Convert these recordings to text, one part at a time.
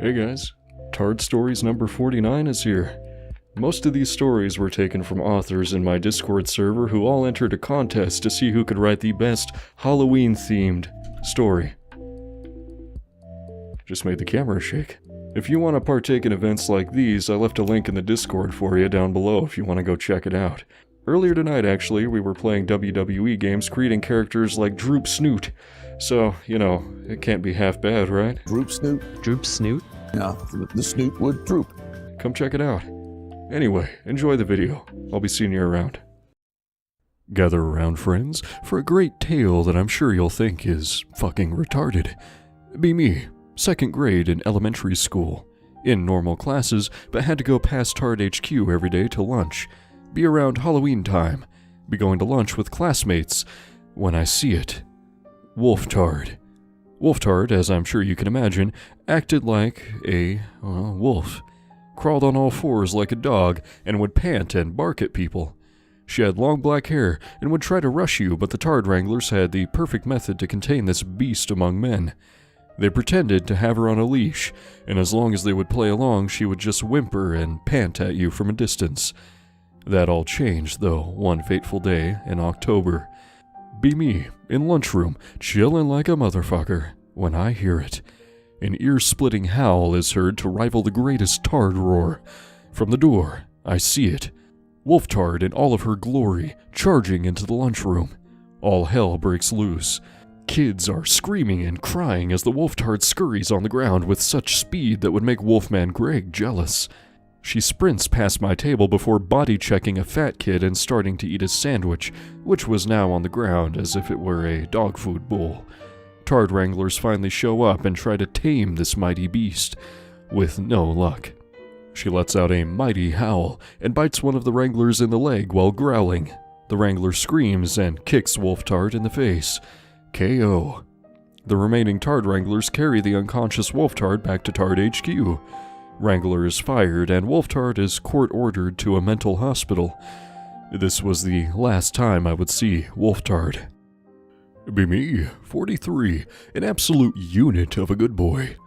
Hey guys, Tard Stories number 49 is here. Most of these stories were taken from authors in my Discord server who all entered a contest to see who could write the best Halloween-themed story. Just made the camera shake. If you want to partake in events like these, I left a link in the Discord for you down below if you want to go check it out. Earlier tonight, actually, we were playing WWE games creating characters like Droop Snoot. So, you know, it can't be half bad, right? Droop Snoot? Droop Snoot? Yeah, the snoot would droop. Come check it out. Anyway, enjoy the video. I'll be seeing you around. Gather around, friends, for a great tale that I'm sure you'll think is fucking retarded. Be me, 2nd grade in elementary school. In normal classes, but had to go past Tard HQ every day to lunch. Be around Halloween time. Be going to lunch with classmates. When I see it. Wolf Tard. Wolf Tard, as I'm sure you can imagine, acted like a wolf. Crawled on all fours like a dog, and would pant and bark at people. She had long black hair, and would try to rush you, but the Tard Wranglers had the perfect method to contain this beast among men. They pretended to have her on a leash, and as long as they would play along, she would just whimper and pant at you from a distance. That all changed, though, one fateful day in October. Be me, in lunchroom, chillin' like a motherfucker, when I hear it. An ear-splitting howl is heard to rival the greatest Tard roar. From the door, I see it. Wolf Tard in all of her glory, charging into the lunchroom. All hell breaks loose. Kids are screaming and crying as the Wolf Tard scurries on the ground with such speed that would make Wolfman Greg jealous. She sprints past my table before body-checking a fat kid and starting to eat his sandwich, which was now on the ground as if it were a dog food bowl. Tard Wranglers finally show up and try to tame this mighty beast, with no luck. She lets out a mighty howl and bites one of the Wranglers in the leg while growling. The Wrangler screams and kicks Wolf Tard in the face. KO. The remaining Tard Wranglers carry the unconscious Wolf Tard back to Tard HQ. Wrangler is fired and Wolf Tard is court-ordered to a mental hospital. This was the last time I would see Wolf Tard. Be me, 43, an absolute unit of a good boy.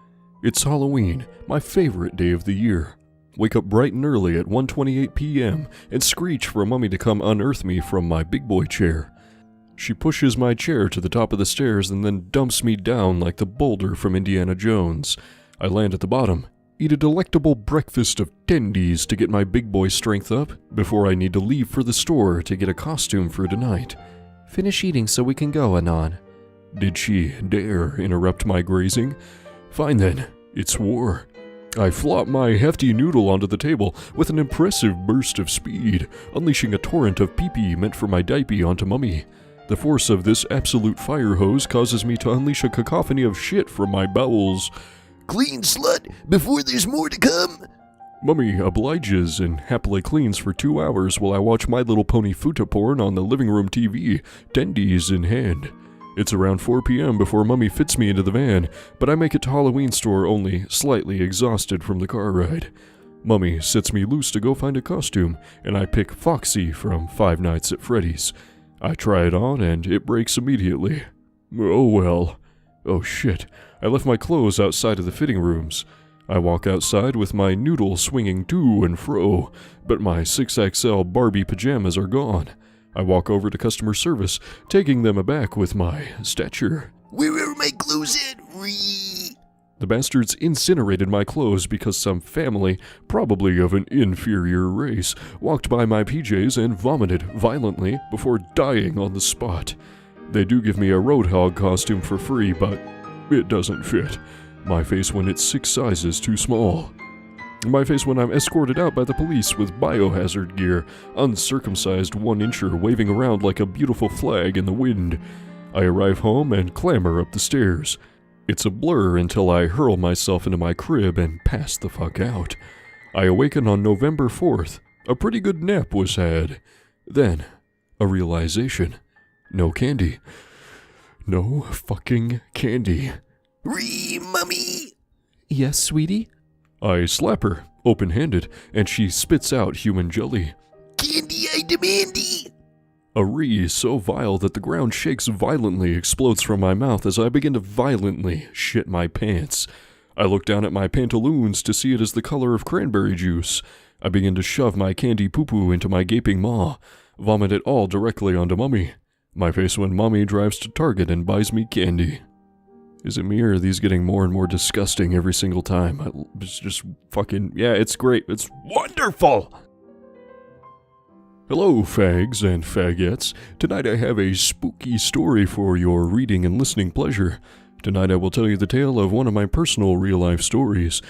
It's Halloween, my favorite day of the year. Wake up bright and early at 1:28 p.m. and screech for Mummy to come unearth me from my big boy chair. She pushes my chair to the top of the stairs and then dumps me down like the boulder from Indiana Jones. I land at the bottom. Eat a delectable breakfast of tendies to get my big boy strength up before I need to leave for the store to get a costume for tonight. Finish eating so we can go, Anon. Did she dare interrupt my grazing? Fine then, it's war. I flop my hefty noodle onto the table with an impressive burst of speed, unleashing a torrent of pee-pee meant for my diaper onto Mummy. The force of this absolute fire hose causes me to unleash a cacophony of shit from my bowels. Clean, slut, before there's more to come. Mummy obliges and happily cleans for 2 hours while I watch My Little Pony futa porn on the living room TV, tendies in hand. It's around 4 p.m. before Mummy fits me into the van, but I make it to Halloween store only slightly exhausted from the car ride. Mummy sets me loose to go find a costume, and I pick Foxy from Five Nights at Freddy's. I try it on and it breaks immediately. Oh well. Oh shit, I left my clothes outside of the fitting rooms. I walk outside with my noodle swinging to and fro, but my 6XL Barbie pajamas are gone. I walk over to customer service, taking them aback with my stature. Where are my clothes at? Ree. The bastards incinerated my clothes because some family, probably of an inferior race, walked by my PJs and vomited violently before dying on the spot. They do give me a Roadhog costume for free, but it doesn't fit. My face when it's 6 sizes too small. My face when I'm escorted out by the police with biohazard gear, uncircumcised 1-incher waving around like a beautiful flag in the wind. I arrive home and clamber up the stairs. It's a blur until I hurl myself into my crib and pass the fuck out. I awaken on November 4th. A pretty good nap was had. Then, a realization. No candy. No fucking candy. Mummy! Yes, sweetie? I slap her, open-handed, and she spits out human jelly. Candy I demandy! A ree so vile that the ground shakes violently explodes from my mouth as I begin to violently shit my pants. I look down at my pantaloons to see it is the color of cranberry juice. I begin to shove my candy poo-poo into my gaping maw, vomit it all directly onto Mummy. My face when Mummy drives to Target and buys me candy. Is it me or are these getting more and more disgusting every single time? It's just fucking, yeah, it's great. It's wonderful! Hello, fags and faggots. Tonight I have a spooky story for your reading and listening pleasure. Tonight I will tell you the tale of one of my personal real-life stories.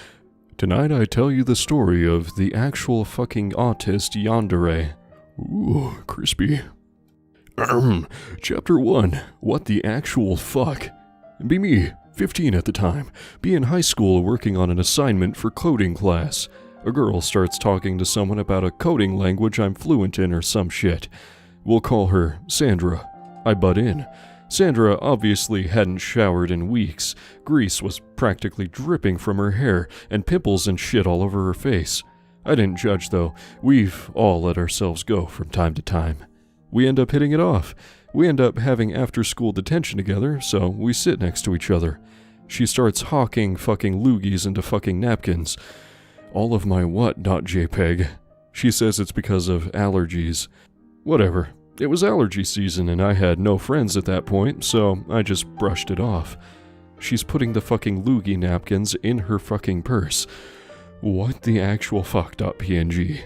Tonight I tell you the story of the actual fucking autist yandere. Ooh, crispy. Chapter 1. What the actual fuck? Be me, 15 at the time, be in high school working on an assignment for coding class. A girl starts talking to someone about a coding language I'm fluent in or some shit. We'll call her Sandra. I butt in. Sandra obviously hadn't showered in weeks. Grease was practically dripping from her hair, and pimples and shit all over her face. I didn't judge though. We've all let ourselves go from time to time. We end up hitting it off. We end up having after-school detention together, so we sit next to each other. She starts hawking fucking loogies into fucking napkins. All of my what.jpg. She says it's because of allergies. Whatever. It was allergy season and I had no friends at that point, so I just brushed it off. She's putting the fucking loogie napkins in her fucking purse. What the actual fuck.png?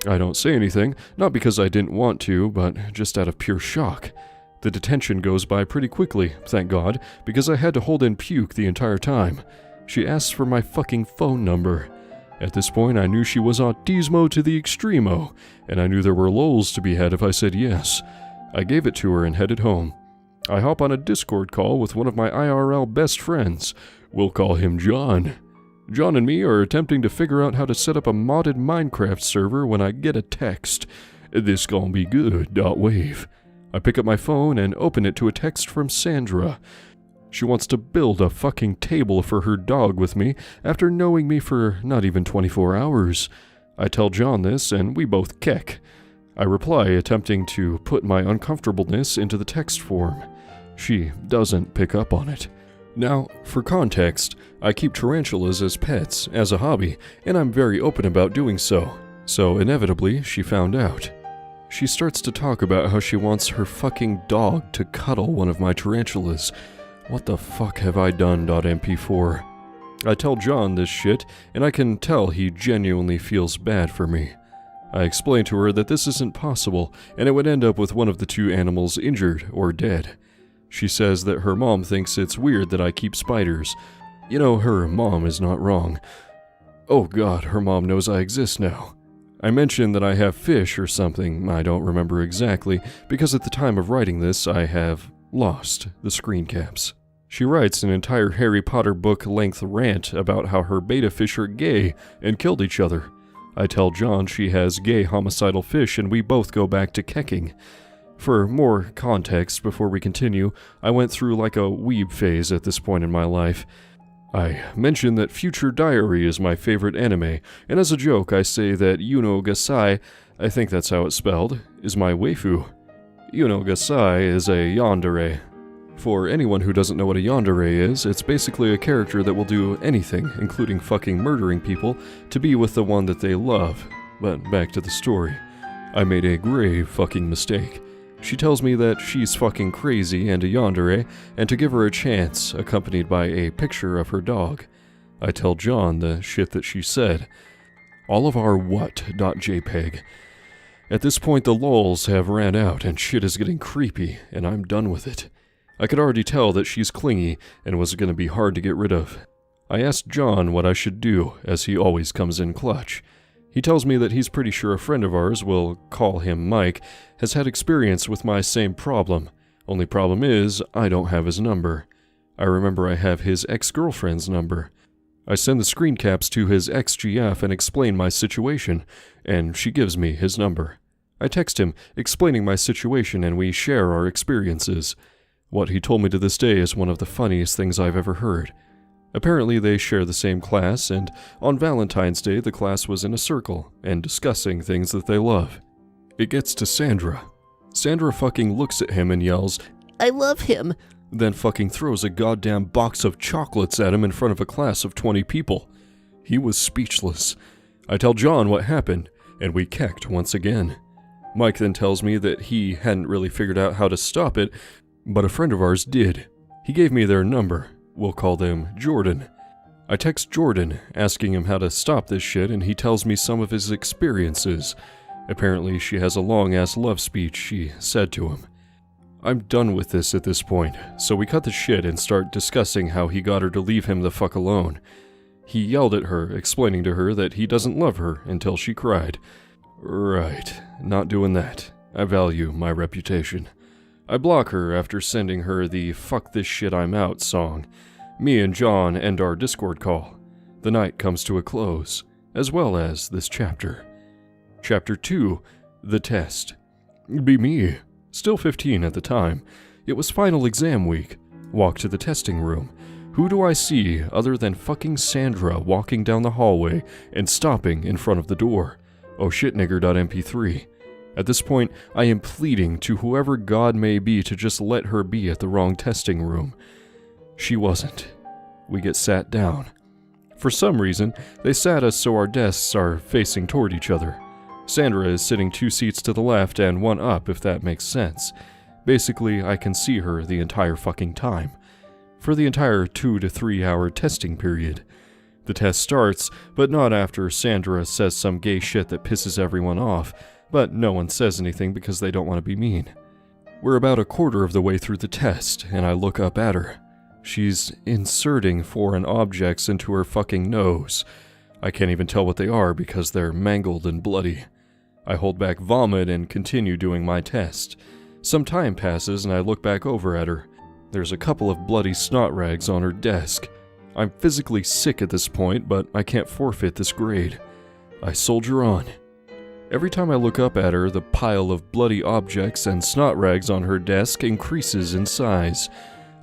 I don't say anything, not because I didn't want to, but just out of pure shock. The detention goes by pretty quickly, thank God, because I had to hold in puke the entire time. She asks for my fucking phone number. At this point, I knew she was autismo to the extremo, and I knew there were lols to be had if I said yes. I gave it to her and headed home. I hop on a Discord call with one of my IRL best friends. We'll call him John. John and me are attempting to figure out how to set up a modded Minecraft server when I get a text. This gonna be good.wave. I pick up my phone and open it to a text from Sandra. She wants to build a fucking table for her dog with me after knowing me for not even 24 hours. I tell John this and we both keck. I reply attempting to put my uncomfortableness into the text form. She doesn't pick up on it. Now, for context, I keep tarantulas as pets, as a hobby, and I'm very open about doing so. So inevitably, she found out. She starts to talk about how she wants her fucking dog to cuddle one of my tarantulas. What the fuck have I done.mp4? I tell John this shit, and I can tell he genuinely feels bad for me. I explain to her that this isn't possible, and it would end up with one of the two animals injured or dead. She says that her mom thinks it's weird that I keep spiders. You know, her mom is not wrong. Oh god, her mom knows I exist now. I mentioned that I have fish or something, I don't remember exactly, because at the time of writing this I have lost the screen caps. She writes an entire Harry Potter book-length rant about how her beta fish are gay and killed each other. I tell John she has gay homicidal fish and we both go back to kecking. For more context before we continue, I went through like a weeb phase at this point in my life. I mention that Future Diary is my favorite anime, and as a joke I say that Yuno Gasai, I think that's how it's spelled, is my waifu. Yuno Gasai is a yandere. For anyone who doesn't know what a yandere is, it's basically a character that will do anything, including fucking murdering people, to be with the one that they love. But back to the story. I made a grave fucking mistake. She tells me that she's fucking crazy and a yandere, and to give her a chance, accompanied by a picture of her dog. I tell John the shit that she said. All of our what.jpg. At this point the lols have ran out and shit is getting creepy, and I'm done with it. I could already tell that she's clingy and was gonna be hard to get rid of. I asked John what I should do, as he always comes in clutch. He tells me that he's pretty sure a friend of ours, we'll call him Mike, has had experience with my same problem. Only problem is, I don't have his number. I remember I have his ex-girlfriend's number. I send the screen caps to his ex-GF and explain my situation, and she gives me his number. I text him, explaining my situation, and we share our experiences. What he told me to this day is one of the funniest things I've ever heard. Apparently they share the same class, and on Valentine's Day the class was in a circle, and discussing things that they love. It gets to Sandra. Sandra fucking looks at him and yells, I love him. then fucking throws a goddamn box of chocolates at him in front of a class of 20 people. He was speechless. I tell John what happened, and we kecked once again. Mike then tells me that he hadn't really figured out how to stop it, but a friend of ours did. He gave me their number. We'll call them Jordan. I text Jordan, asking him how to stop this shit, and he tells me some of his experiences. Apparently, she has a long-ass love speech she said to him. I'm done with this at this point, so we cut the shit and start discussing how he got her to leave him the fuck alone. He yelled at her, explaining to her that he doesn't love her until she cried. Right, not doing that. I value my reputation. I block her after sending her the "fuck this shit I'm out" song. Me and John end our Discord call. The night comes to a close, as well as this chapter. Chapter 2, The Test. Be me. Still 15 at the time. It was final exam week. Walk to the testing room. Who do I see other than fucking Sandra walking down the hallway and stopping in front of the door? Oh shit nigger.mp3. At this point, I am pleading to whoever God may be to just let her be at the wrong testing room. She wasn't. We get sat down. For some reason, they sat us so our desks are facing toward each other. Sandra is sitting 2 seats to the left and 1 up, if that makes sense. Basically, I can see her the entire fucking time. For the entire 2 to 3 hour testing period. The test starts, but not after Sandra says some gay shit that pisses everyone off, but no one says anything because they don't want to be mean. We're about a quarter of the way through the test, and I look up at her. She's inserting foreign objects into her fucking nose. I can't even tell what they are because they're mangled and bloody. I hold back vomit and continue doing my test. Some time passes and I look back over at her. There's a couple of bloody snot rags on her desk. I'm physically sick at this point, but I can't forfeit this grade. I soldier on. Every time I look up at her, the pile of bloody objects and snot rags on her desk increases in size.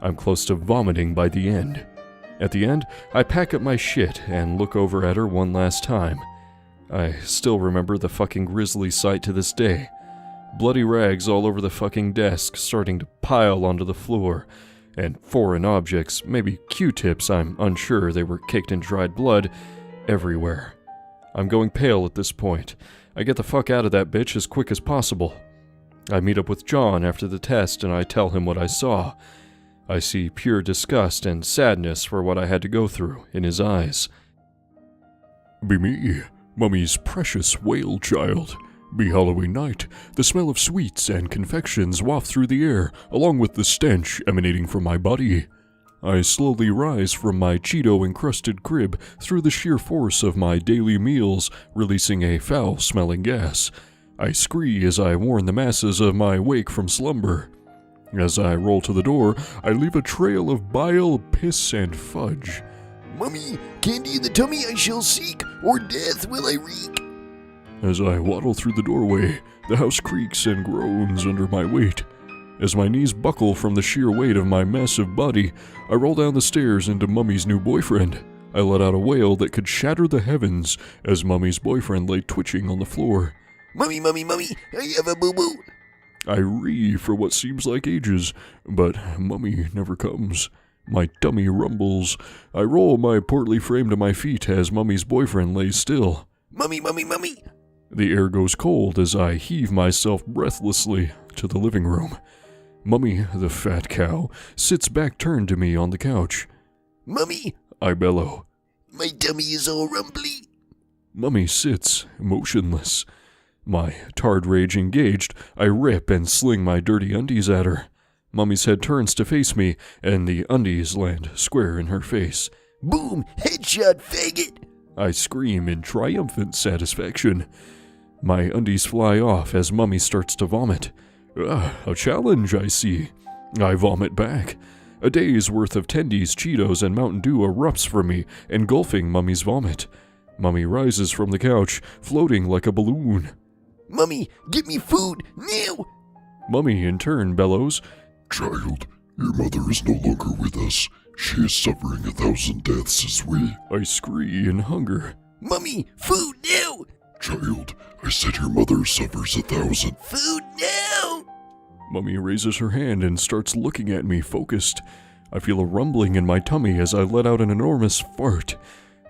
I'm close to vomiting by the end. At the end, I pack up my shit and look over at her one last time. I still remember the fucking grisly sight to this day. Bloody rags all over the fucking desk, starting to pile onto the floor, and foreign objects, maybe Q-tips, I'm unsure, they were caked in dried blood, everywhere. I'm going pale at this point. I get the fuck out of that bitch as quick as possible. I meet up with John after the test and I tell him what I saw. I see pure disgust and sadness for what I had to go through in his eyes. Be me, Mummy's precious whale child. Be Halloween night, the smell of sweets and confections waft through the air, along with the stench emanating from my body. I slowly rise from my Cheeto-encrusted crib through the sheer force of my daily meals, releasing a foul-smelling gas. I scree as I warn the masses of my wake from slumber. As I roll to the door, I leave a trail of bile, piss, and fudge. Mummy, candy in the tummy I shall seek, or death will I wreak. As I waddle through the doorway, the house creaks and groans under my weight. As my knees buckle from the sheer weight of my massive body, I roll down the stairs into Mummy's new boyfriend. I let out a wail that could shatter the heavens as Mummy's boyfriend lay twitching on the floor. Mummy, mummy, mummy, I have a boo-boo. I ree for what seems like ages, but Mummy never comes. My tummy rumbles. I roll my portly frame to my feet as Mummy's boyfriend lays still. Mummy, mummy, mummy. The air goes cold as I heave myself breathlessly to the living room. Mummy, the fat cow, sits back turned to me on the couch. Mummy, I bellow. My tummy is all rumbly. Mummy sits, motionless. My tarred rage engaged, I rip and sling my dirty undies at her. Mummy's head turns to face me, and the undies land square in her face. Boom! Headshot, faggot! I scream in triumphant satisfaction. My undies fly off as Mummy starts to vomit. A challenge, I see. I vomit back. A day's worth of Tendies, Cheetos, and Mountain Dew erupts from me, engulfing Mummy's vomit. Mummy rises from the couch, floating like a balloon. Mummy, get me food, now! Mummy, in turn, bellows, Child, your mother is no longer with us. She is suffering 1,000 deaths as we. I scree in hunger. Mummy, food, now! Child, I said your mother suffers 1,000. Food, now! Mummy raises her hand and starts looking at me, focused. I feel a rumbling in my tummy as I let out an enormous fart.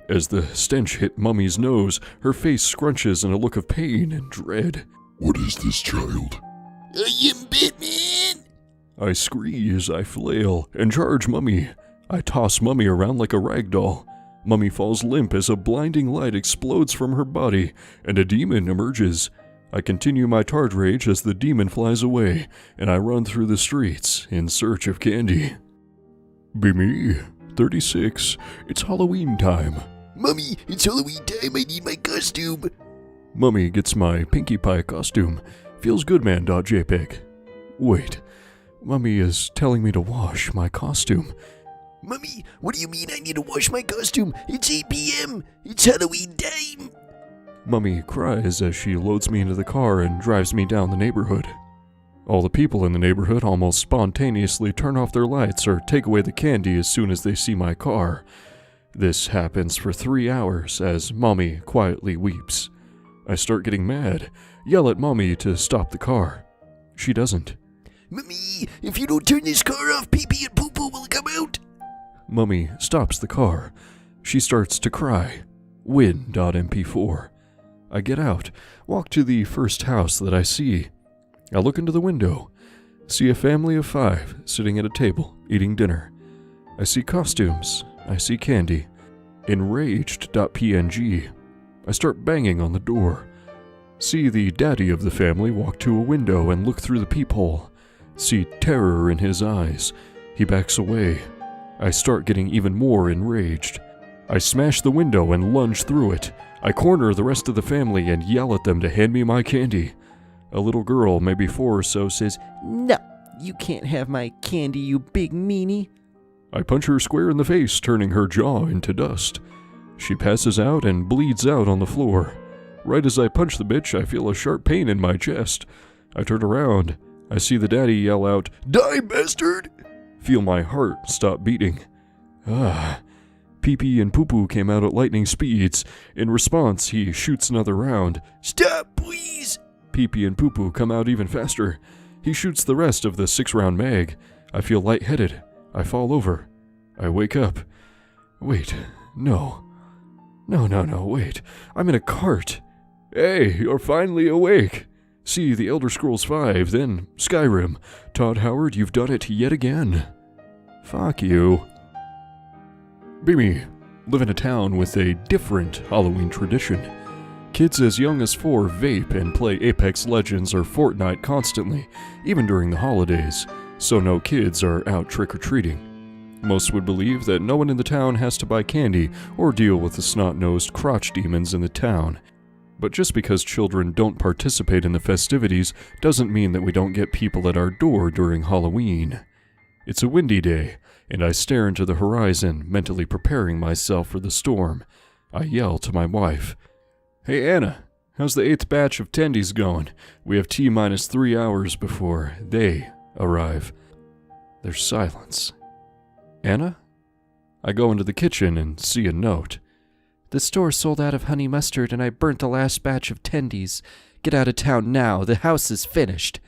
As the stench hit Mummy's nose, her face scrunches in a look of pain and dread. What is this, child? I am Batman! I scream as I flail and charge Mummy. I toss Mummy around like a rag doll. Mummy falls limp as a blinding light explodes from her body, and a demon emerges. I continue my tard rage as the demon flies away, and I run through the streets in search of candy. Be me, 36. It's Halloween time. Mummy, it's Halloween time. I need my costume. Mummy gets my Pinkie Pie costume. Feels good, man.jpg. Wait, Mummy is telling me to wash my costume. Mummy, what do you mean I need to wash my costume? It's 8 p.m. It's Halloween time. Mummy cries as she loads me into the car and drives me down the neighborhood. All the people in the neighborhood almost spontaneously turn off their lights or take away the candy as soon as they see my car. This happens for 3 hours as Mommy quietly weeps. I start getting mad, yell at Mommy to stop the car. She doesn't. Mummy, if you don't turn this car off, pee-pee and poo-poo will come out. Mummy stops the car. She starts to cry. Win.mp4. I get out, walk to the first house that I see. I look into the window, see a family of 5 sitting at a table, eating dinner. I see costumes, I see candy. Enraged.png. I start banging on the door. See the daddy of the family walk to a window and look through the peephole. See terror in his eyes. He backs away. I start getting even more enraged. I smash the window and lunge through it. I corner the rest of the family and yell at them to hand me my candy. A little girl, maybe 4 or so, says, "No, you can't have my candy, you big meanie." I punch her square in the face, turning her jaw into dust. She passes out and bleeds out on the floor. Right as I punch the bitch, I feel a sharp pain in my chest. I turn around. I see the daddy yell out, Die, bastard! Feel my heart stop beating. Pee-pee and poo-poo came out at lightning speeds. In response, he shoots another round. Stop, please! Pee-pee and poo-poo come out even faster. He shoots the rest of the 6-round mag. I feel lightheaded. I fall over. I wake up. Wait, no. No, wait. I'm in a cart. Hey, you're finally awake. See The Elder Scrolls V, then Skyrim. Todd Howard, you've done it yet again. Fuck you. Be me. Live in a town with a different Halloween tradition. Kids as young as 4 vape and play Apex Legends or Fortnite constantly, even during the holidays, so no kids are out trick-or-treating. Most would believe that no one in the town has to buy candy or deal with the snot-nosed crotch demons in the town. But just because children don't participate in the festivities doesn't mean that we don't get people at our door during Halloween. It's a windy day, and I stare into the horizon, mentally preparing myself for the storm. I yell to my wife, "Hey Anna, how's the 8th batch of tendies going? We have T-minus 3 hours before they arrive." There's silence. Anna? I go into the kitchen and see a note. "The store sold out of honey mustard and I burnt the last batch of tendies. Get out of town now, the house is finished."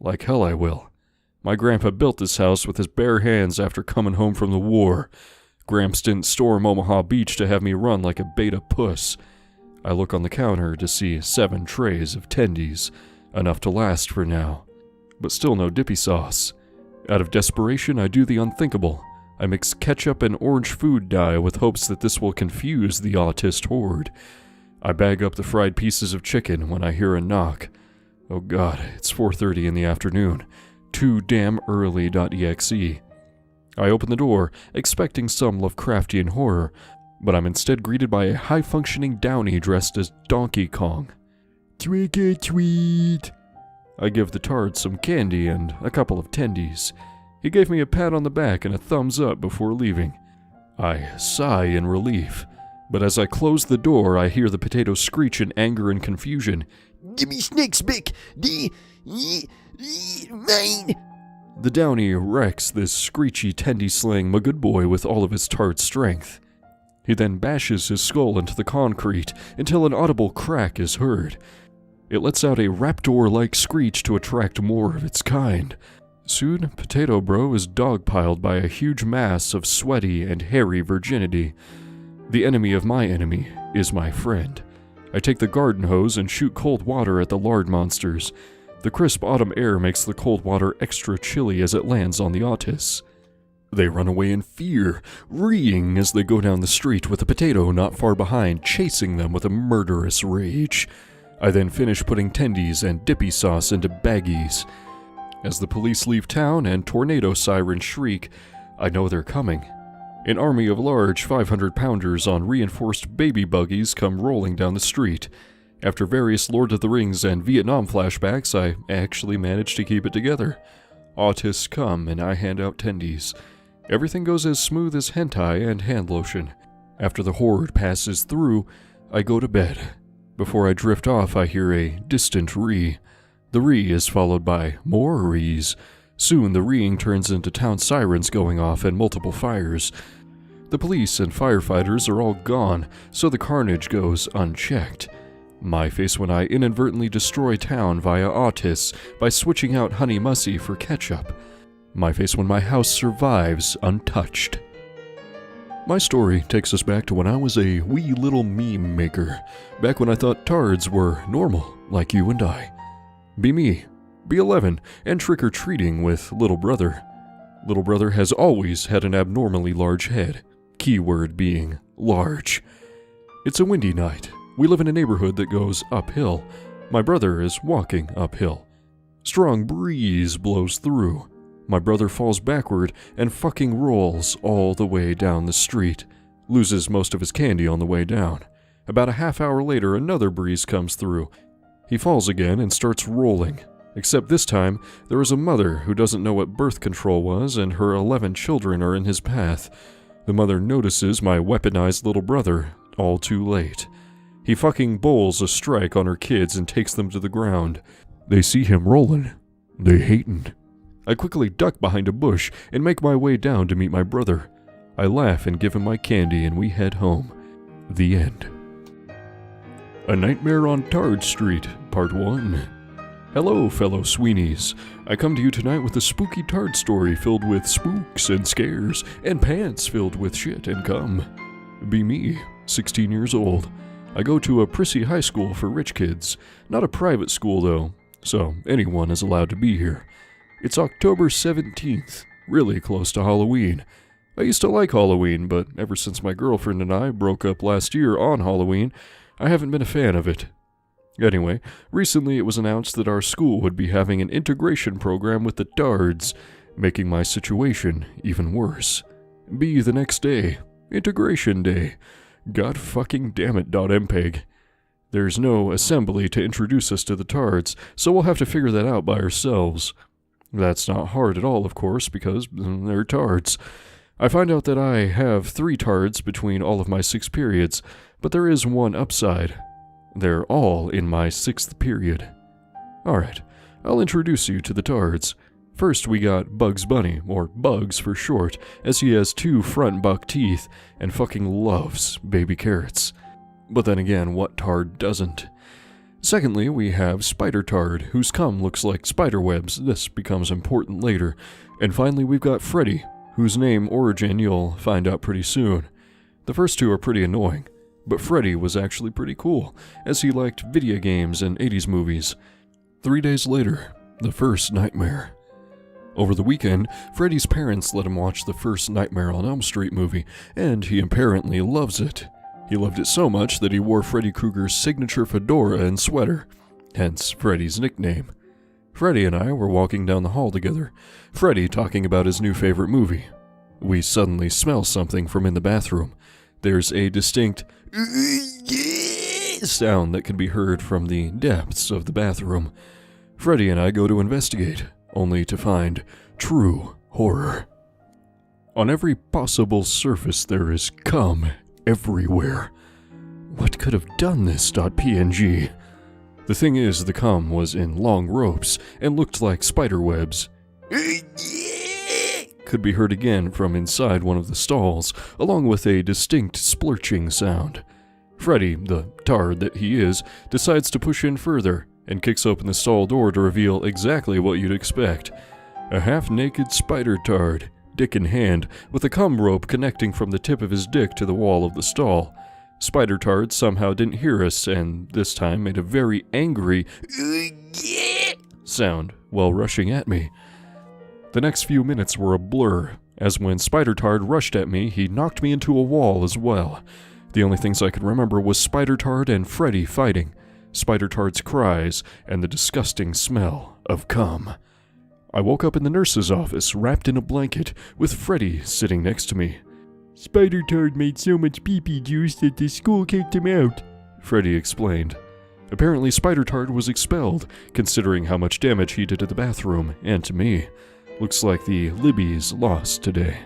Like hell I will. My grandpa built this house with his bare hands after coming home from the war. Gramps didn't storm Omaha Beach to have me run like a beta puss. I look on the counter to see 7 trays of tendies, enough to last for now. But still no dippy sauce. Out of desperation, I do the unthinkable. I mix ketchup and orange food dye with hopes that this will confuse the autist horde. I bag up the fried pieces of chicken when I hear a knock. Oh god, it's 4:30 in the afternoon. Too damn early.exe. I open the door, expecting some Lovecraftian horror, but I'm instead greeted by a high-functioning Downy dressed as Donkey Kong. Trick or treat! I give the tard some candy and a couple of tendies. He gave me a pat on the back and a thumbs up before leaving. I sigh in relief, but as I close the door, I hear the potato screech in anger and confusion. Give me snacks back. Mine. The Downy wrecks this screechy tendy-slaying my good boy with all of his tart strength. He then bashes his skull into the concrete until an audible crack is heard. It lets out a raptor-like screech to attract more of its kind. Soon, Potato Bro is dogpiled by a huge mass of sweaty and hairy virginity. The enemy of my enemy is my friend. I take the garden hose and shoot cold water at the lard monsters. The crisp autumn air makes the cold water extra chilly as it lands on the Autis. They run away in fear, reeing as they go down the street with a potato not far behind chasing them with a murderous rage. I then finish putting tendies and dippy sauce into baggies. As the police leave town and tornado sirens shriek, I know they're coming. An army of large 500-pounders on reinforced baby buggies come rolling down the street. After various Lord of the Rings and Vietnam flashbacks, I actually manage to keep it together. Autists come and I hand out tendies. Everything goes as smooth as hentai and hand lotion. After the horde passes through, I go to bed. Before I drift off, I hear a distant ree. The ree is followed by more rees. Soon the reeing turns into town sirens going off and multiple fires. The police and firefighters are all gone, so the carnage goes unchecked. My face when I inadvertently destroy town via Autis by switching out Honey Mussy for ketchup. My face when my house survives untouched. My story takes us back to when I was a wee little meme maker, back when I thought tards were normal, like you and I. Be me, be 11, and trick-or-treating with little brother. Little brother has always had an abnormally large head, keyword being large. It's a windy night. We live in a neighborhood that goes uphill. My brother is walking uphill. Strong breeze blows through. My brother falls backward and fucking rolls all the way down the street. Loses most of his candy on the way down. About a half hour later, another breeze comes through. He falls again and starts rolling. Except this time, there is a mother who doesn't know what birth control was and her 11 children are in his path. The mother notices my weaponized little brother, all too late. He fucking bowls a strike on her kids and takes them to the ground. They see him rolling. They hatin'. I quickly duck behind a bush and make my way down to meet my brother. I laugh and give him my candy and we head home. The end. A Nightmare on Tard Street, Part 1. Hello, fellow Sweenies. I come to you tonight with a spooky tard story filled with spooks and scares and pants filled with shit and cum. Be me, 16 years old. I go to a prissy high school for rich kids. Not a private school, though, so anyone is allowed to be here. It's October 17th, really close to Halloween. I used to like Halloween, but ever since my girlfriend and I broke up last year on Halloween, I haven't been a fan of it. Anyway, recently it was announced that our school would be having an integration program with the Dards, making my situation even worse. Be the next day. Integration Day. God fucking damn it, .mpeg. There's no assembly to introduce us to the Tards, so we'll have to figure that out by ourselves. That's not hard at all, of course, because they're Tards. I find out that I have 3 Tards between all of my 6 periods, but there is one upside. They're all in my 6th period. Alright, I'll introduce you to the Tards. First we got Bugs Bunny, or Bugs for short, as he has 2 front buck teeth and fucking loves baby carrots. But then again, what Tard doesn't? Secondly, we have Spider Tard, whose cum looks like spider webs. This becomes important later. And finally we've got Freddy, whose name origin you'll find out pretty soon. The first 2 are pretty annoying, but Freddy was actually pretty cool, as he liked video games and 80s movies. 3 days later, the first nightmare. Over the weekend, Freddy's parents let him watch the first Nightmare on Elm Street movie, and he apparently loves it. He loved it so much that he wore Freddy Krueger's signature fedora and sweater, hence Freddy's nickname. Freddy and I were walking down the hall together, Freddy talking about his new favorite movie. We suddenly smell something from in the bathroom. There's a distinct sound that can be heard from the depths of the bathroom. Freddy and I go to investigate, only to find true horror. On every possible surface there is cum everywhere. What could have done this? .png. The thing is, the cum was in long ropes and looked like spider webs. Could be heard again from inside one of the stalls, along with a distinct splurching sound. Freddy, the tard that he is, decides to push in further, and kicks open the stall door to reveal exactly what you'd expect. A half-naked spider tard, dick in hand, with a cum rope connecting from the tip of his dick to the wall of the stall. Spider tard somehow didn't hear us and this time made a very angry sound while rushing at me. The next few minutes were a blur, as when Spider Tard rushed at me, he knocked me into a wall as well. The only things I could remember was Spider Tard and Freddy fighting, Spider Tard's cries, and the disgusting smell of cum. I woke up in the nurse's office, wrapped in a blanket, with Freddy sitting next to me. Spider Tard made so much pee-pee juice that the school kicked him out, Freddy explained. Apparently Spider Tard was expelled, considering how much damage he did to the bathroom and to me. Looks like the Libbies lost today.